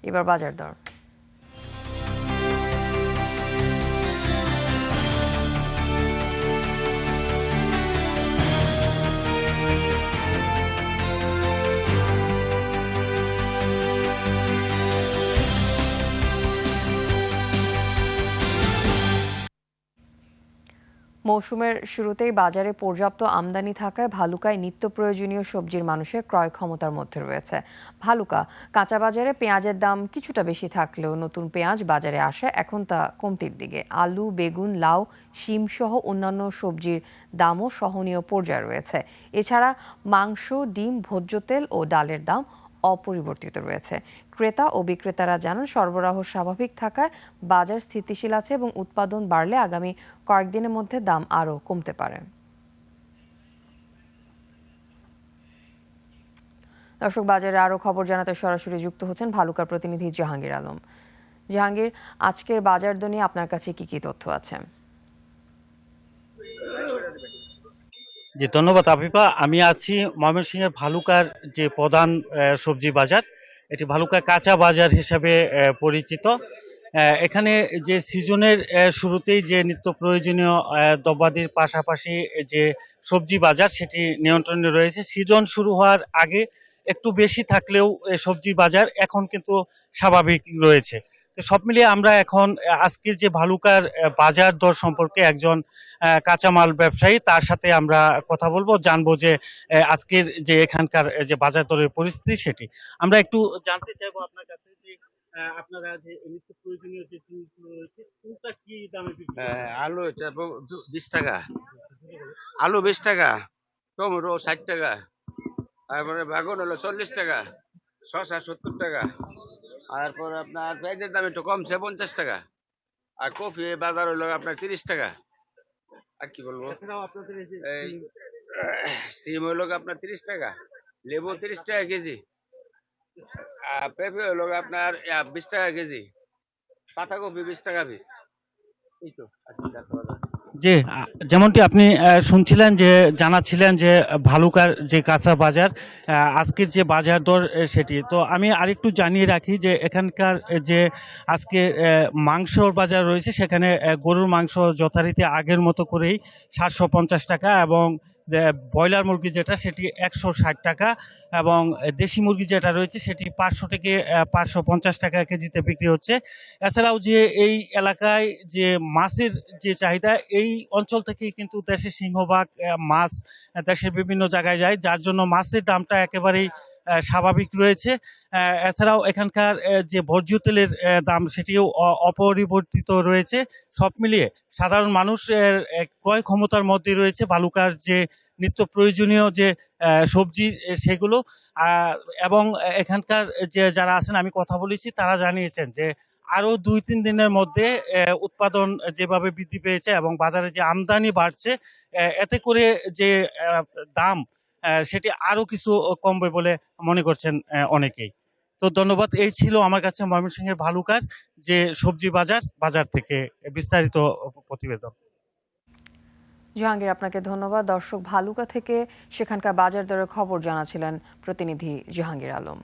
এবার বাজার দর। মৌসুমের শুরুতেই বাজারে পর্যাপ্ত আমদানি থাকায় ভালুকায় নিত্য প্রয়োজনীয় সবজির মানুষের ক্রয় ক্ষমতার মধ্যে রয়েছে। ভালুকা কাঁচা বাজারে পেঁয়াজের দাম কিছুটা বেশি থাকলেও নতুন পেঁয়াজ বাজারে আসে এখন তা কমতির দিকে। আলু, বেগুন, লাউ, শিম সহ অন্যান্য সবজির দামও সহনীয় পর্যায়ে রয়েছে। এছাড়া মাংস, ডিম, ভোজ্য তেল ও ডালের দাম অপরিবর্তিত রয়েছে। ক্রেতা ও বিক্রেতারা জানান সরবরাহ স্বাভাবিক থাকায় বাজার স্থিতিশীল আছে এবং উৎপাদন বাড়লে আগামী কয়েকদিনের মধ্যে দাম আরও কমতে পারে। দর্শক, বাজারে আরও খবর জানাতে সরাসরি যুক্ত হচ্ছেন ভালুকার প্রতিনিধি জাহাঙ্গীর আলম। জাহাঙ্গীর, আজকের বাজার দর নিয়ে আপনার কাছে কি কি তথ্য আছে? জি, ধন্যবাদ আফিফা। আমি আছি ময়মনসিংহের ভালুকার যে প্রধান সবজি বাজার, এটি ভালুকা কাঁচা বাজার হিসাবে পরিচিত। এখানে যে সিজনের শুরুতেই যে নিত্য প্রয়োজনীয় দ্রব্যাদির পাশাপাশি যে সবজি বাজার সেটি নিয়ন্ত্রণে রয়েছে। সিজন শুরু হওয়ার আগে একটু বেশি থাকলেও সবজি বাজার এখন কিন্তু স্বাভাবিক রয়েছে। তো সব মিলিয়ে আমরা এখন আজকের যে ভালুকার বাজার দর সম্পর্কে একজন কাঁচামাল ব্যবসায়ী তার সাথে আমরা কথা বলবো, জানবো যে আজকের যে এখানকার যে বাজার দরের পরিস্থিতি সেটি আমরা একটু জানতে চাইবো আপনার কাছে যে আপনারা যে নিত্য প্রয়োজনীয় যে জিনিসগুলো রয়েছে কোনটা কি দামে বিক্রি করেন? আলু 20 টাকা, আলু 20 টাকা, টমেটো 60 টাকা, তারপরে বেগুন হলো 40 টাকা, শসা 70 টাকা, তারপর আপনার পেঁয়াজের দাম একটু কমছে 50 টাকা, আর কফি বাজার হলো আপনার 30 টাকা। আর কি বলবো, এছাড়াও আপনাদের এই যে এই সিম হলো আপনার 30 টাকা, লেবু 30 টাকা কেজি, আর পেঁপে হলো আপনার 20 টাকা কেজি, পাতাকপি 20 টাকা পিস। এই তো আর কি দেখতে পাবেন। যে যেমনটি আপনি শুনছিলেন যে জানাচ্ছিলেন যে ভালুকার যে কাঁচা বাজার আজকের যে বাজার দর সেটি তো আমি আরেকটু জানিয়ে রাখি যে এখানকার যে আজকে মাংসর বাজার রয়েছে সেখানে গরুর মাংস যথারীতি আগের মতো করেই 750 টাকা এবং ব্রয়লার মুরগি যেটা সেটি 160 টাকা এবং দেশি মুরগি যেটা রয়েছে সেটি 500 থেকে 550 টাকা কেজিতে বিক্রি হচ্ছে। এছাড়াও যে এই এলাকায় যে মাছের যে চাহিদা এই অঞ্চল থেকেই কিন্তু দেশের সিংহভাগ মাছ দেশের বিভিন্ন জায়গায় যায়, যার জন্য মাছের দামটা একেবারেই স্বাভাবিক রয়েছে। এছাড়াও এখানকার যে ভোজ্য তেলের দাম সেটিও অপরিবর্তিত রয়েছে। সব মিলিয়ে সাধারণ মানুষের ক্রয় ক্ষমতার মধ্যে রয়েছে ভালুকার যে নিত্য প্রয়োজনীয় যে সবজি সেগুলো। আহ, এবং এখানকার যে যারা আছেন আমি কথা বলেছি তারা জানিয়েছেন যে আরো 2-3 দিনের মধ্যে উৎপাদন যেভাবে বৃদ্ধি পেয়েছে এবং বাজারে যে আমদানি বাড়ছে এতে করে যে আহ, দাম সেটি আরো কিছু কমবে বলে মনে করছেন অনেকেই। তো ধন্যবাদ, এই ছিল আমার কাছে ময়মনসিংহের ভালুকার যে সবজি বাজার বাজার থেকে বিস্তারিত প্রতিবেদন। জাহাঙ্গীর, আপনাকে ধন্যবাদ। দর্শক, ভালুকা থেকে সেখানকার বাজার দরের খবর জানাছিলেন প্রতিনিধি জাহাঙ্গীর আলম।